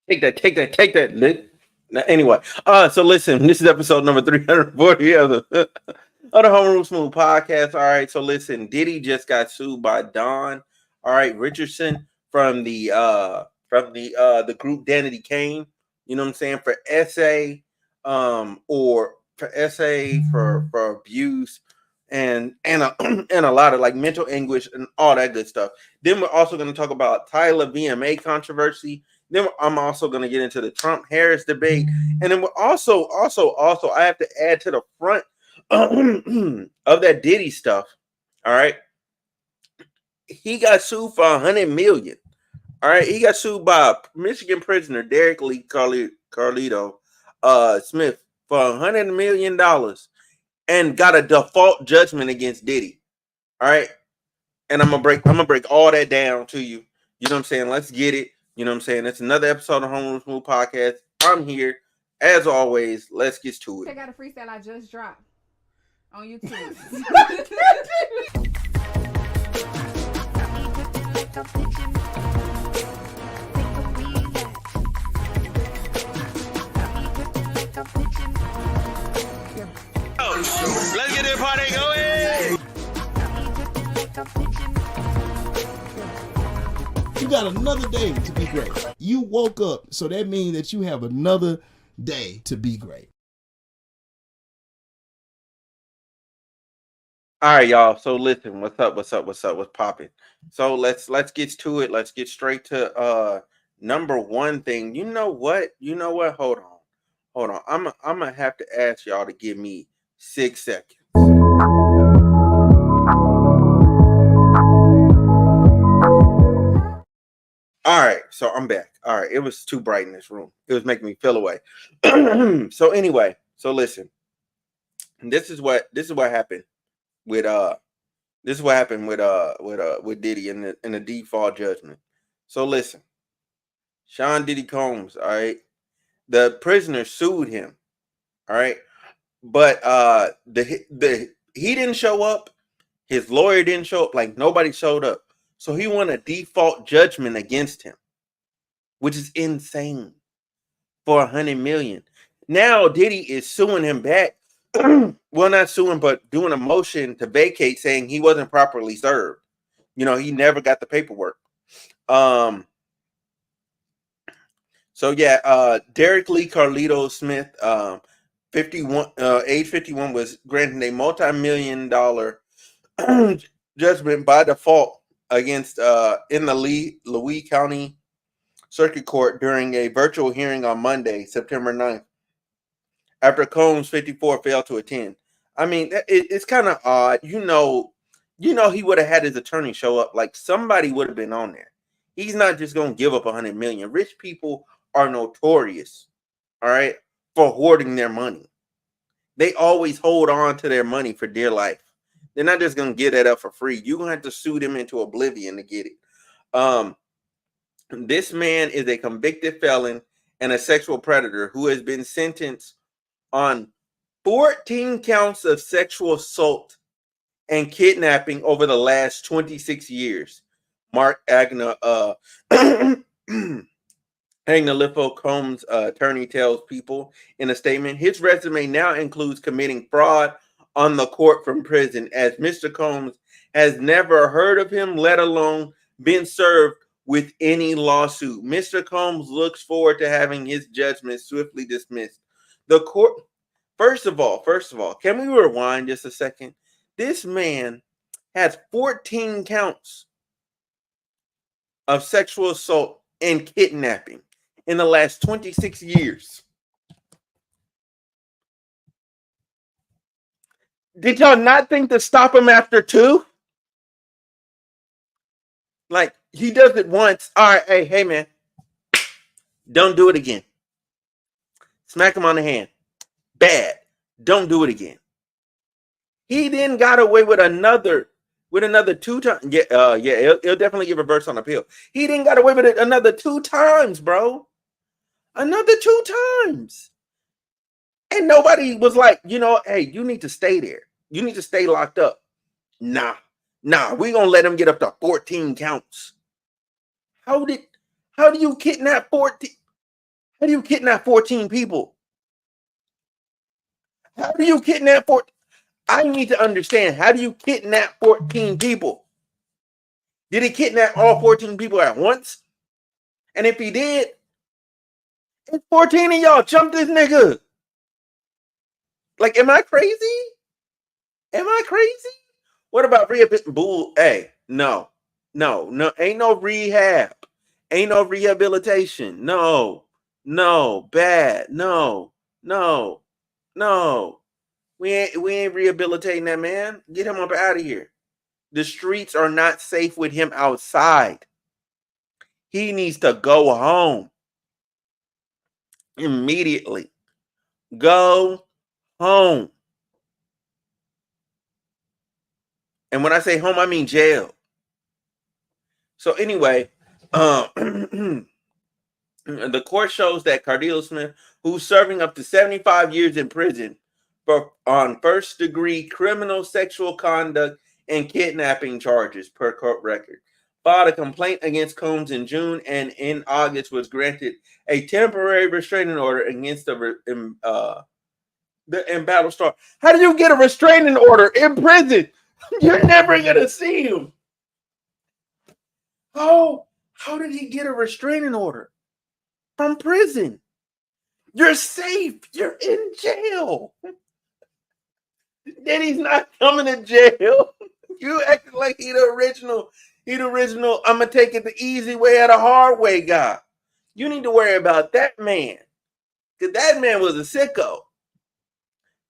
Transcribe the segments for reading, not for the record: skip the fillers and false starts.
Take that. Anyway, so listen, this is episode number 340 of the Homeroom Smooth podcast. All right, so listen, Diddy just got sued by Don, all right, Richardson from the group Danity Kane. You know what I'm saying, for essay, or for essay for abuse and and a lot of like mental anguish and all that good stuff. Then we're also going to talk about Tyla VMA controversy. Then I'm also going to get into the Trump Harris debate, and then we're also I have to add to the front of that Diddy stuff. All right, he got sued for $100 million. All right, he got sued by Michigan prisoner Derek Lee Carlito Smith for $100 million and got a default judgment against Diddy. All right, and I'm gonna break all that down to you. You know what I'm saying? Let's get it. You know what I'm saying? It's another episode of Homeroom Smooth Podcast. I'm here as always. Let's get to it. I got a freestyle I just dropped on YouTube. Let's get this party going. You got another day to be great. You woke up, so that means that you have another day to be great. All right, y'all. So listen, what's popping? So let's get to it. Let's get straight to number one thing. You know what? Hold on. I'm gonna have to ask y'all to give me 6 seconds. All right, so I'm back. All right, it was too bright in this room. It was making me feel away. So anyway, so listen. This is what happened with with Diddy in the default judgment. So listen, Sean Diddy Combs, all right, the prisoner sued him, all right, but he didn't show up, his lawyer didn't show up, like nobody showed up, so he won a default judgment against him, which is insane, for $100 million. Now Diddy is suing him back. Well, not suing, but doing a motion to vacate, saying he wasn't properly served. You know, he never got the paperwork. So yeah, Derek Lee Carlito Smith, 51, age 51, was granted a multi-million-dollar judgment by default against in the Lee County Circuit Court during a virtual hearing on Monday, September 9th. After Combs, 54, failed to attend. I mean, it's kind of odd. You know, he would have had his attorney show up. Like, somebody would have been on there. He's not just going to give up $100 million. Rich people are notorious, all right, for hoarding their money. They always hold on to their money for dear life. They're not just going to get that up for free. You're going to have to sue them into oblivion to get it. This man is a convicted felon and a sexual predator who has been sentenced on 14 counts of sexual assault and kidnapping over the last 26 years. Mark Agnalifo Combs' attorney tells People in a statement. His resume now includes committing fraud on the court from prison, as Mr. Combs has never heard of him, let alone been served with any lawsuit. Mr. Combs looks forward to having his judgment swiftly dismissed. The court, first of all, can we rewind just a second? This man has 14 counts of sexual assault and kidnapping in the last 26 years. Did y'all not think to stop him after 2? Like, he does it once. All right, hey man, don't do it again. Smack him on the hand. Bad. Don't do it again. He then got away with another 2 times. Yeah, it'll definitely give a verse on appeal. He then got away with it another 2 times, bro. Another 2 times. And nobody was like, hey, you need to stay there. You need to stay locked up. Nah, we're gonna let him get up to 14 counts. How do you kidnap 14? How do you kidnap 14 people? How do you kidnap 14? I need to understand. How do you kidnap 14 people? Did he kidnap all 14 people at once? And if he did, it's 14 of y'all jumped this nigga. Like, am I crazy? Am I crazy? What about rehab? Bull. Hey, no. Ain't no rehab. Ain't no rehabilitation. No. Bad. No. We ain't rehabilitating that man. Get him up out of here. The streets are not safe with him outside. He needs to go home immediately. Go home. And when I say home, I mean jail. So anyway, the court shows that Cardillo Smith, who's serving up to 75 years in prison on first-degree criminal sexual conduct and kidnapping charges per court record, filed a complaint against Combs in June and in August was granted a temporary restraining order against the Battlestar. How do you get a restraining order in prison? You're never going to see him. Oh, how did he get a restraining order from prison? You're safe. You're in jail. Diddy's not coming to jail. You acting like he the original. He the original. I'm gonna take it the easy way or the hard way guy. You need to worry about that man, because that man was a sicko.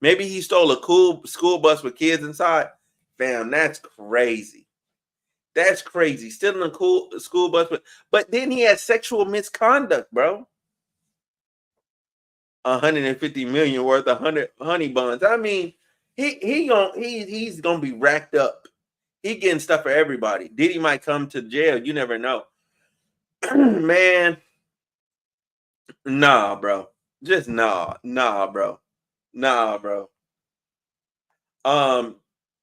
Maybe he stole a cool school bus with kids inside. Fam, that's crazy. That's crazy. Stealing a cool school bus, but then he had sexual misconduct, bro. 150 million worth of honey buns. I mean, he's gonna be racked up. He getting stuff for everybody. Diddy might come to jail. You never know. Man, nah, bro. Just nah, bro.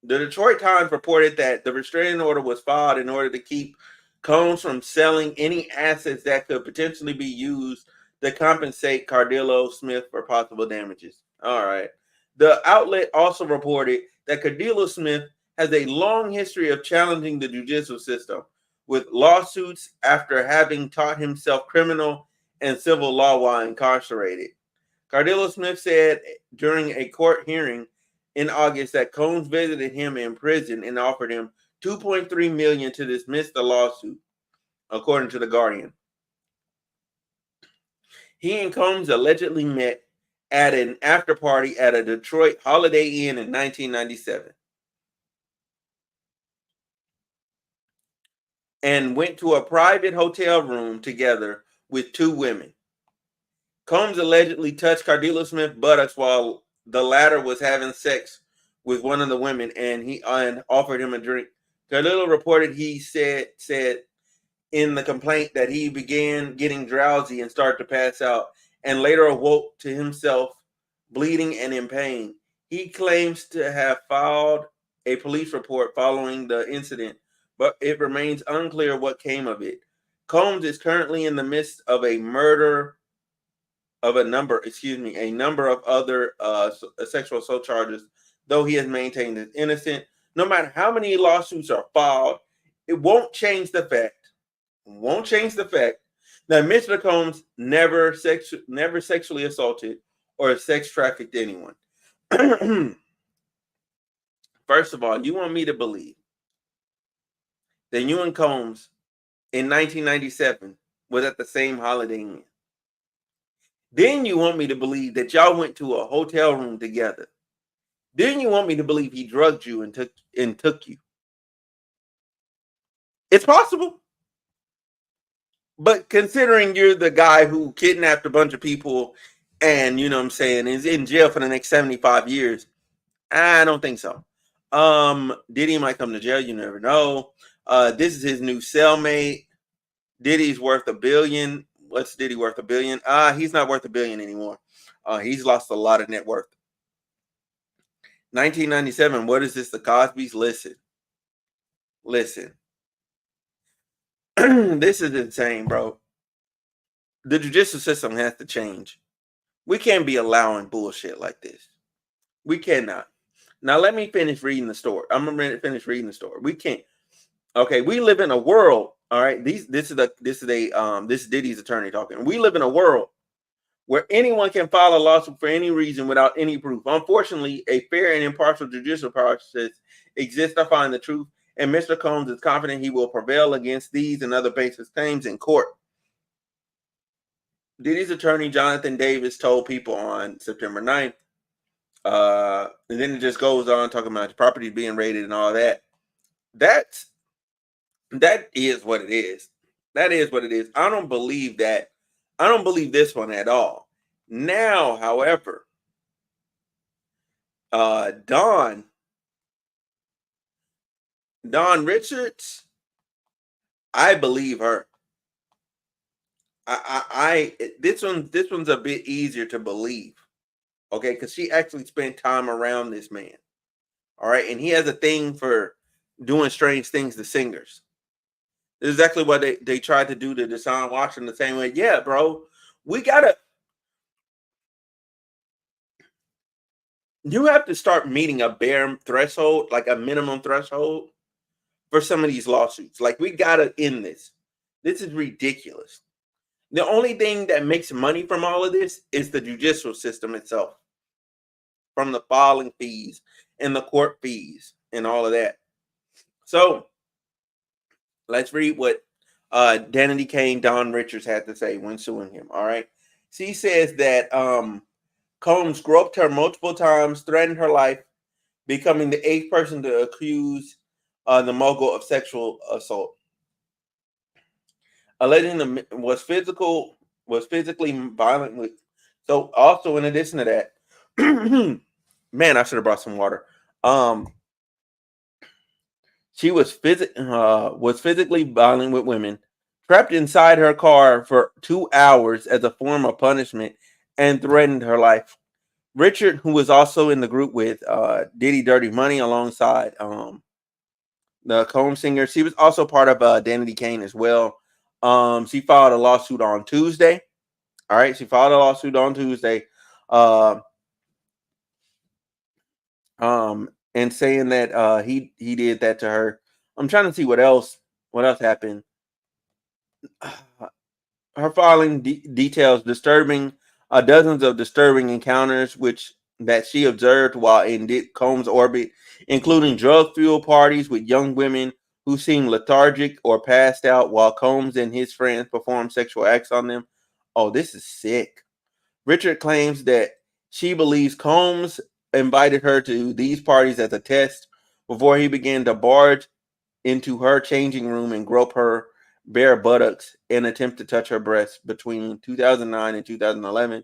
The Detroit Times reported that the restraining order was filed in order to keep Combs from selling any assets that could potentially be used to compensate Cardillo Smith for possible damages. All right. The outlet also reported that Cardillo Smith has a long history of challenging the judicial system, with lawsuits after having taught himself criminal and civil law while incarcerated. Cardillo Smith said during a court hearing in August that Combs visited him in prison and offered him $2.3 million to dismiss the lawsuit, according to The Guardian. He and Combs allegedly met at an after party at a Detroit Holiday Inn in 1997 and went to a private hotel room together with two women. Combs allegedly touched Cardillo Smith's buttocks while the latter was having sex with one of the women, and offered him a drink. Cardillo reported he said in the complaint that he began getting drowsy and started to pass out, and later awoke to himself bleeding and in pain. He claims to have filed a police report following the incident, but it remains unclear what came of it. Combs is currently in the midst of a number of other sexual assault charges, though he has maintained his innocent. No matter how many lawsuits are filed, it won't change the fact that Mr. Combs never sexually assaulted or sex trafficked anyone. First of all, you want me to believe that you and Combs in 1997 was at the same Holiday Inn. Then you want me to believe that y'all went to a hotel room together. Then you want me to believe he drugged you and took you. It's possible. But considering you're the guy who kidnapped a bunch of people and, you know what I'm saying, is in jail for the next 75 years, I don't think so. Diddy might come to jail. You never know. This is his new cellmate. Diddy's worth $1 billion. What's Diddy worth? $1 billion? He's not worth $1 billion anymore. He's lost a lot of net worth. 1997. What is this? The Cosbys? Listen. This is insane, bro. the judicial system has to change. We can't be allowing bullshit like this. We cannot. Now let me finish reading the story. I'm gonna finish reading the story. We can't. Okay, we live in a world. All right, this is Diddy's attorney talking. We live in a world where anyone can file a lawsuit for any reason without any proof. Unfortunately, a fair and impartial judicial process exists to find the truth, and Mr. Combs is confident he will prevail against these and other baseless claims in court. Diddy's attorney, Jonathan Davis, told people on September 9th, and then it just goes on talking about the property being raided and all that. That is what it is. That is what it is. I don't believe that. I don't believe this one at all. Now, however, Dawn Richards, I believe her. This one's a bit easier to believe. Okay, because she actually spent time around this man. All right, and he has a thing for doing strange things to singers. This is exactly what they tried to do to Deshaun Watson the same way. Yeah, bro, you have to start meeting a bare threshold, like a minimum threshold for some of these lawsuits. Like, we gotta end this. This is ridiculous. The only thing that makes money from all of this is the judicial system itself, from the filing fees and the court fees and all of that. So let's read what Danity Kane, Don Richards had to say when suing him. All right. She says that Combs groped her multiple times, threatened her life, becoming the 8th person to accuse the mogul of sexual assault. Alleging the was physically violent with. So also in addition to that, man, I should have brought some water. She was physically violent with women, trapped inside her car for 2 hours as a form of punishment, and threatened her life. Richard, who was also in the group with Diddy Dirty Money alongside the Combs singer, she was also part of Danity Kane as well. She filed a lawsuit on Tuesday. All right, she filed a lawsuit on Tuesday, and saying that he did that to her. I'm trying to see what else happened. Her filing details dozens of disturbing encounters that she observed while in Combs' orbit, including drug-fueled parties with young women who seemed lethargic or passed out while Combs and his friends performed sexual acts on them. Oh, this is sick. Richard claims that she believes Combs invited her to these parties as a test before he began to barge into her changing room and grope her bare buttocks and attempt to touch her breasts between 2009 and 2011.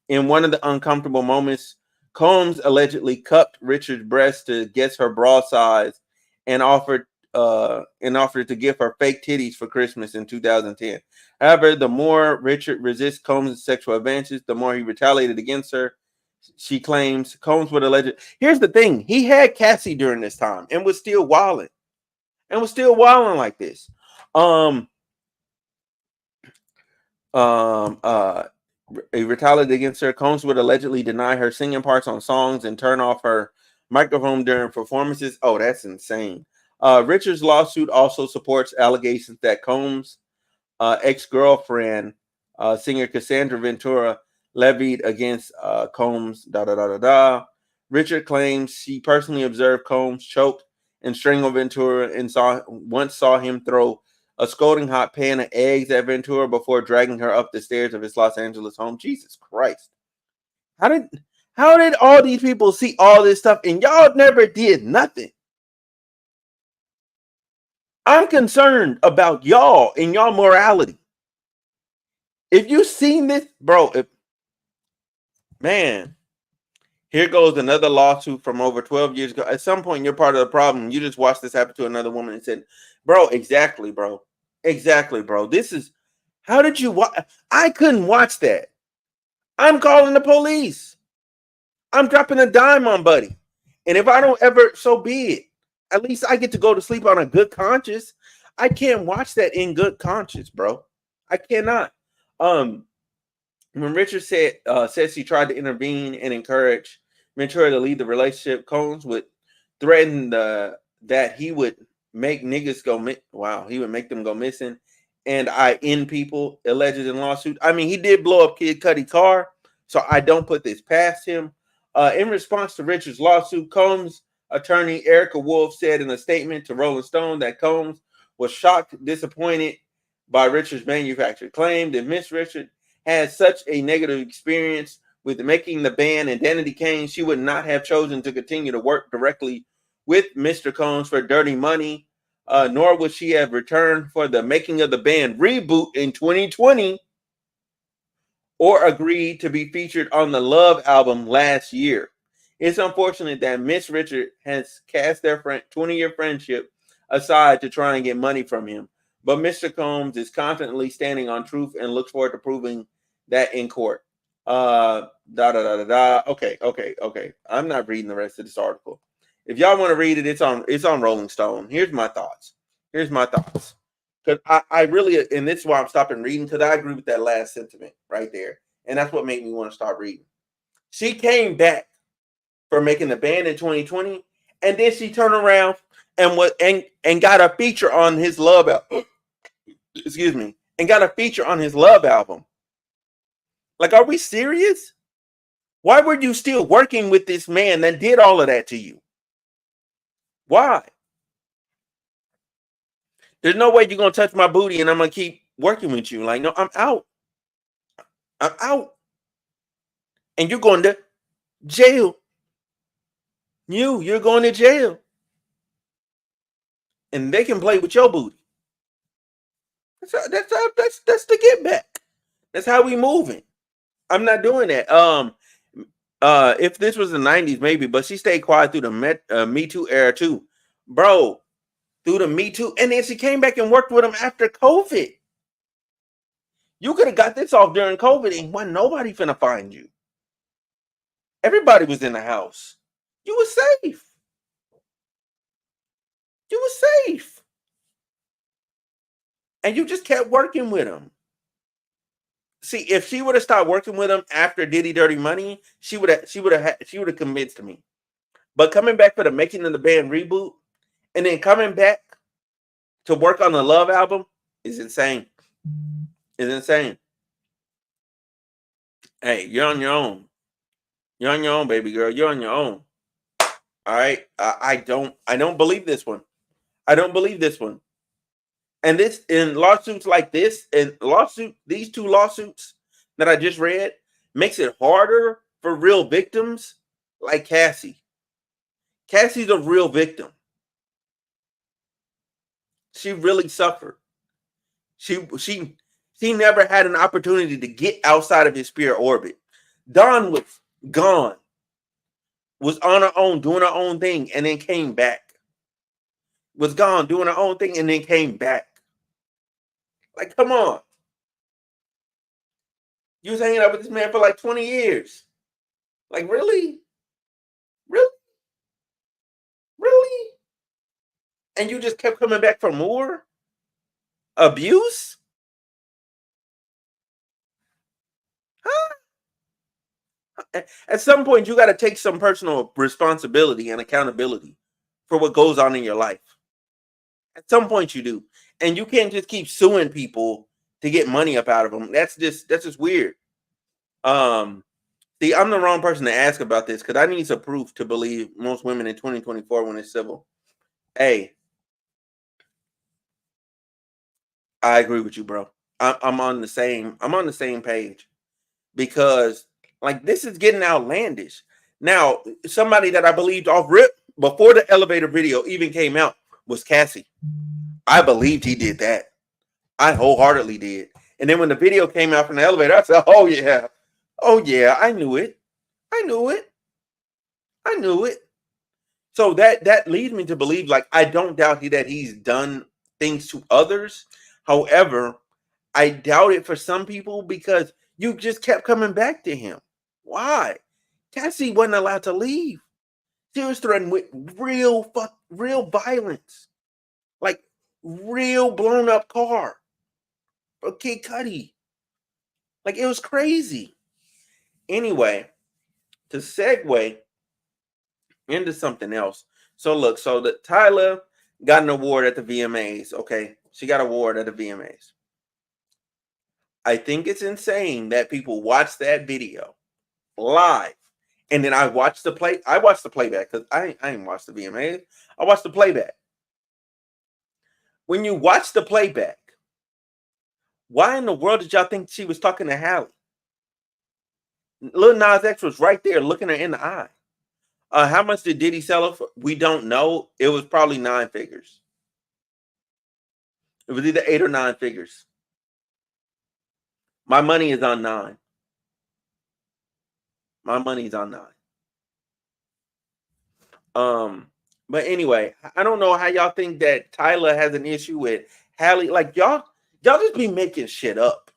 In one of the uncomfortable moments, Combs allegedly cupped Richard's breast to guess her bra size and offered to give her fake titties for Christmas in 2010. However, the more Richard resists Combs' sexual advances, the more he retaliated against her. She claims Combs would allegedly. Here's the thing: he had Cassie during this time and was still wilding, like this. He retaliated against her. Combs would allegedly deny her singing parts on songs and turn off her microphone during performances. Oh, that's insane. Richard's lawsuit also supports allegations that Combs' ex-girlfriend, singer Cassandra Ventura, levied against Combs. Richard claims she personally observed Combs choke and strangle Ventura and once saw him throw a scalding hot pan of eggs at Ventura before dragging her up the stairs of his Los Angeles home. Jesus Christ. How did all these people see all this stuff and y'all never did nothing? I'm concerned about y'all and y'all morality. If you seen this, bro, man, here goes another lawsuit from over 12 years ago. At some point, you're part of the problem. You just watched this happen to another woman and said, bro, exactly, bro. Exactly, bro. This is, how did you watch? I couldn't watch that. I'm calling the police. I'm dropping a dime on Buddy. And if I don't ever, so be it. At least I get to go to sleep on a good conscience. I can't watch that in good conscience, bro. I cannot. When Richard says he tried to intervene and encourage Ventura to leave the relationship, Combs would threaten that he would make niggas go he would make them go missing, and I end people alleged in lawsuit. I mean, he did blow up Kid Cudi car, so I don't put this past him. In response to Richard's lawsuit, Combs' attorney Erica Wolf said in a statement to Rolling Stone that Combs was shocked, disappointed by Richard's manufactured claim that Miss Richard had such a negative experience with making the band and Danity Kane, she would not have chosen to continue to work directly with Mr. Combs for Dirty Money, nor would she have returned for the making of the band reboot in 2020 or agreed to be featured on the Love album last year. It's unfortunate that Miss Richard has cast their 20-year friendship aside to try and get money from him. But Mr. Combs is confidently standing on truth and looks forward to proving that in court. Okay. I'm not reading the rest of this article. If y'all want to read it, it's on Rolling Stone. Here's my thoughts. Because I really, and this is why I'm stopping reading, because I agree with that last sentiment right there. And that's what made me want to start reading. She came back for making the band in 2020, and then she turned around and got a feature on his Love album. Excuse me. And got a feature on his Love album. Like, are we serious? Why were you still working with this man that did all of that to you? Why? There's no way you're going to touch my booty and I'm going to keep working with you. Like, no, I'm out. And you're going to jail. You're going to jail. And they can play with your booty. That's the get back. That's how we moving. I'm not doing that. If this was the 90s, maybe, but she stayed quiet through the Me Too era too. Bro, through the Me Too, and then she came back and worked with him after COVID. You could have got this off during COVID and wasn't nobody finna find you. Everybody was in the house. You were safe. And you just kept working with him. See, if she would have stopped working with him after Diddy Dirty Money, she would have convinced me. But coming back for the making of the band reboot, and then coming back to work on the Love album is insane. Hey, you're on your own. You're on your own, baby girl. You're on your own. All right. I don't believe this one. And this in lawsuits like this, these two lawsuits that I just read makes it harder for real victims like Cassie. Cassie's a real victim. She really suffered. She never had an opportunity to get outside of his spirit orbit. Dawn was gone, was on her own, doing her own thing, and then came back. Was gone, doing her own thing, and then came back. Like, come on. You was hanging out with this man for like 20 years. Like, really? And you just kept coming back for more abuse? Huh? At some point, you got to take some personal responsibility and accountability for what goes on in your life. At some point, you do. And you can't just keep suing people to get money up out of them. That's just weird. See, I'm the wrong person to ask about this because I need some proof to believe most women in 2024 when it's civil. Hey, I agree with you, bro. I'm on the same page because like this is getting outlandish. Now, somebody that I believed off rip before the elevator video even came out was Cassie. I believed he did that. I wholeheartedly did. And then when the video came out from the elevator, I said, oh yeah, I knew it. So that leads me to believe, like, I don't doubt that he's done things to others. However, I doubt it for some people because you just kept coming back to him. Why? Cassie wasn't allowed to leave. She was threatened with real violence, like real blown up car for Kid Cudi. Like, it was crazy. Anyway, to segue into something else. So look, so that Tyla got an award at the VMAs. Okay, she got an award at the VMAs. I think it's insane that people watch that video live, and then I watched the playback because I ain't watched the VMAs. I watched the playback. When you watch the playback, why in the world did y'all think she was talking to Halle? Lil Nas X was right there looking her in the eye. How much did Diddy sell it for? We don't know. It was probably 9 figures. It was either 8 or 9 figures. My money is on 9. My money's on 9. But anyway, I don't know how y'all think that Tyla has an issue with Halle. Like, y'all just be making shit up.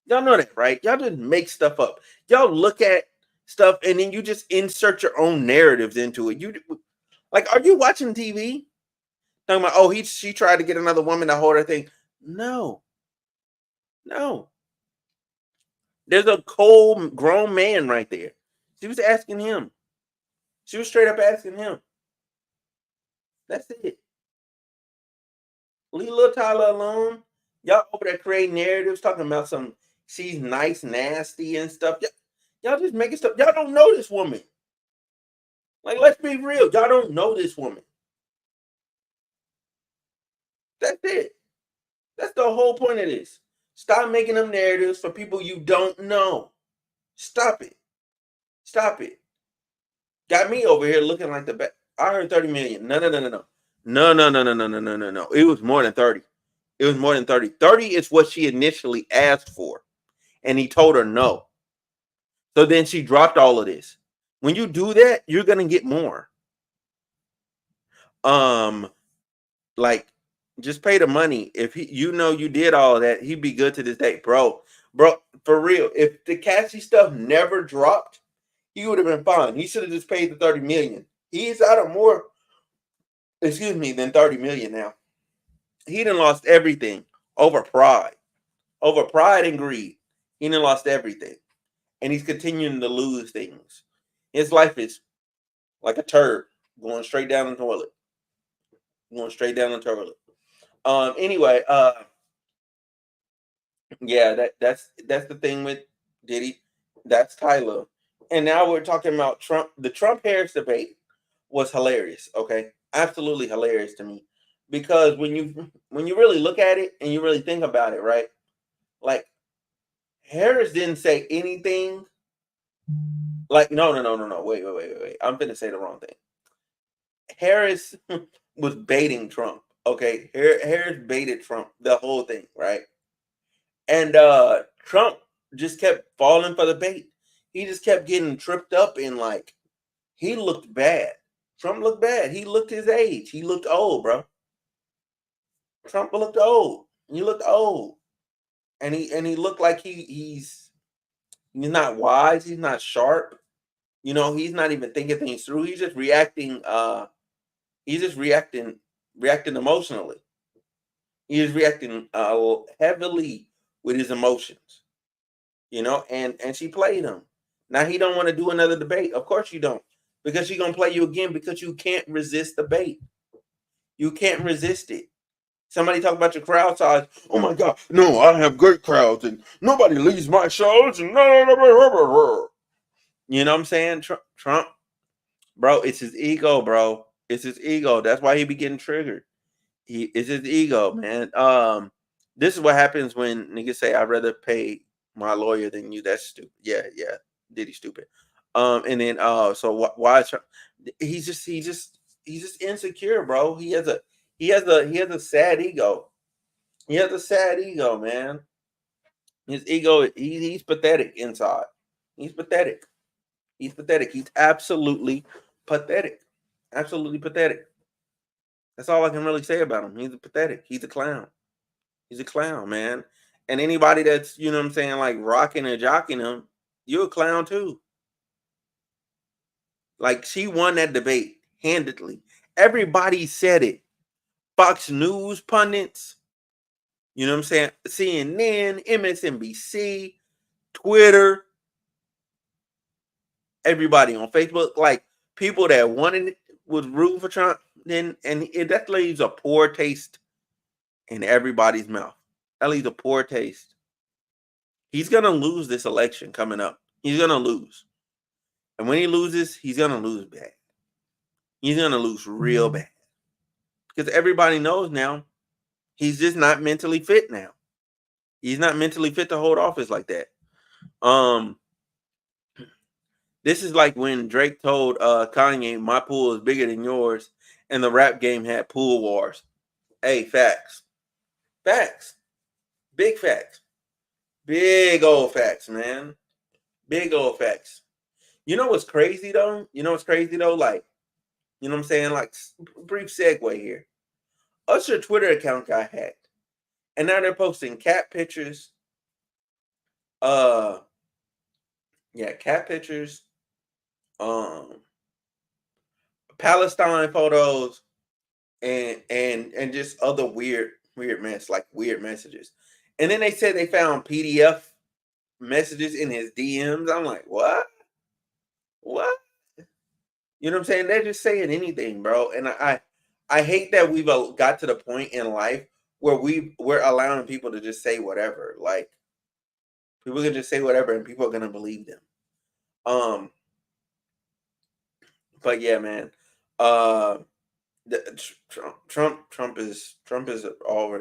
Y'all know that, right? Y'all just make stuff up. Y'all look at stuff and then you just insert your own narratives into it. You like, are you watching TV? Talking about, oh, she tried to get another woman to hold her thing. No. There's a cold, grown man right there. She was asking him. She was straight up asking him. That's it. Leave little Tyler alone. Y'all over there creating narratives, talking about some she's nice, nasty, and stuff. Y'all just making stuff. Y'all don't know this woman. Like, let's be real. Y'all don't know this woman. That's it. That's the whole point of this. Stop making them narratives for people you don't know. Stop it. Stop it. Got me over here looking like the best. I heard 30 million. No. No. It was more than 30. It was more than 30. 30 is what she initially asked for. And he told her no. So then she dropped all of this. When you do that, you're gonna get more. Like, just pay the money. If you did all of that, he'd be good to this day, bro. For real. If the Cassie stuff never dropped, he would have been fine. He should have just paid the 30 million. He's out of more, than 30 million now. He done lost everything over pride and greed. He done lost everything, and he's continuing to lose things. His life is like a turd going straight down the toilet. Anyway, yeah, that's the thing with Diddy. That's Tyler. And now we're talking about Trump. The Trump Harris debate was hilarious. Okay, absolutely hilarious to me, because when you really look at it and you really think about it, right? Like, Harris didn't say anything. Like, no. Wait. I'm gonna say the wrong thing. Harris was baiting Trump. Okay, Harris baited Trump the whole thing, right? And Trump just kept falling for the bait. He just kept getting tripped up in, like, he looked bad. Trump looked bad. He looked his age. He looked old, bro. Trump looked old. He looked old. And he looked like he's not wise, he's not sharp. He's not even thinking things through. He's just reacting reacting emotionally. He is reacting heavily with his emotions. And she played him. Now he don't want to do another debate. Of course you don't. Because she's gonna play you again, because you can't resist the bait. You can't resist it. Somebody talk about your crowd size. Oh my God, no, I have great crowds and nobody leaves my shows. And no. You know what I'm saying? Trump, bro, it's his ego, bro. It's his ego. That's why he be getting triggered. It's his ego, man. This is what happens when niggas say I'd rather pay my lawyer than you. That's stupid. Yeah. Diddy stupid. And then so why he's just insecure, bro. He has a sad ego. He has a sad ego, man. His ego, he's pathetic inside. He's pathetic. He's pathetic. He's absolutely pathetic. Absolutely pathetic. That's all I can really say about him. He's pathetic. He's a clown. He's a clown, man. And anybody that's, you know what I'm saying, like rocking and jocking him, you're a clown too. Like, she won that debate handedly. Everybody said it. Fox News pundits, You know what I'm saying? CNN, MSNBC, Twitter, everybody on Facebook, like people that wanted was rooting for Trump, then that leaves a poor taste in everybody's mouth. That leaves a poor taste. He's gonna lose this election coming up. He's gonna lose. And when he loses, he's gonna lose bad. He's gonna lose real bad. Because everybody knows now he's just not mentally fit now. He's not mentally fit to hold office like that. This is like when Drake told Kanye, "My pool is bigger than yours," and the rap game had pool wars. Hey, facts. Facts. Big facts. Big old facts, man. Big old facts. You know what's crazy though? Like, you know what I'm saying? Like, brief segue here. Usher Twitter account got hacked. And now they're posting cat pictures. Cat pictures. Palestine photos and just other weird messages. And then they said they found PDF messages in his DMs. I'm like, what? What? You know what I'm saying? They're just saying anything, bro. And I hate that we've got to the point in life where we're allowing people to just say whatever. Like, people can just say whatever and people are gonna believe them. But yeah, man. Trump is all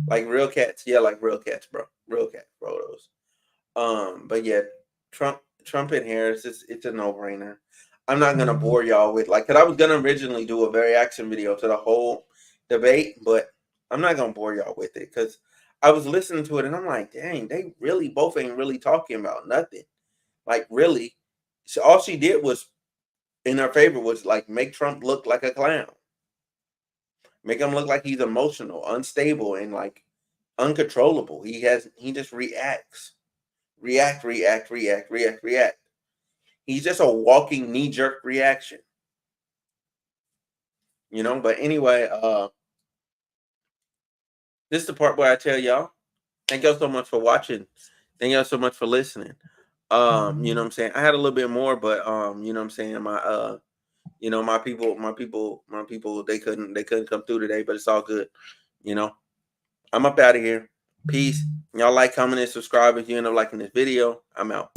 like real cats. Yeah, like real cats, bro. Real cat photos. But yeah, Trump and Harris, it's a no-brainer. I'm not gonna bore y'all with cause I was gonna originally do a very action video to the whole debate, but I'm not gonna bore y'all with it because I was listening to it and I'm like, dang, they really both ain't really talking about nothing. Like, really, so all she did was in her favor was like make Trump look like a clown, make him look like he's emotional, unstable, and like uncontrollable. He just reacts. React. He's just a walking knee-jerk reaction. You know, but anyway, this is the part where I tell y'all, thank y'all so much for watching. Thank y'all so much for listening. You know what I'm saying? I had a little bit more, but you know what I'm saying, my people, they couldn't come through today, but it's all good. You know, I'm up out of here. Peace. Y'all like, comment, and subscribe if you end up liking this video. I'm out.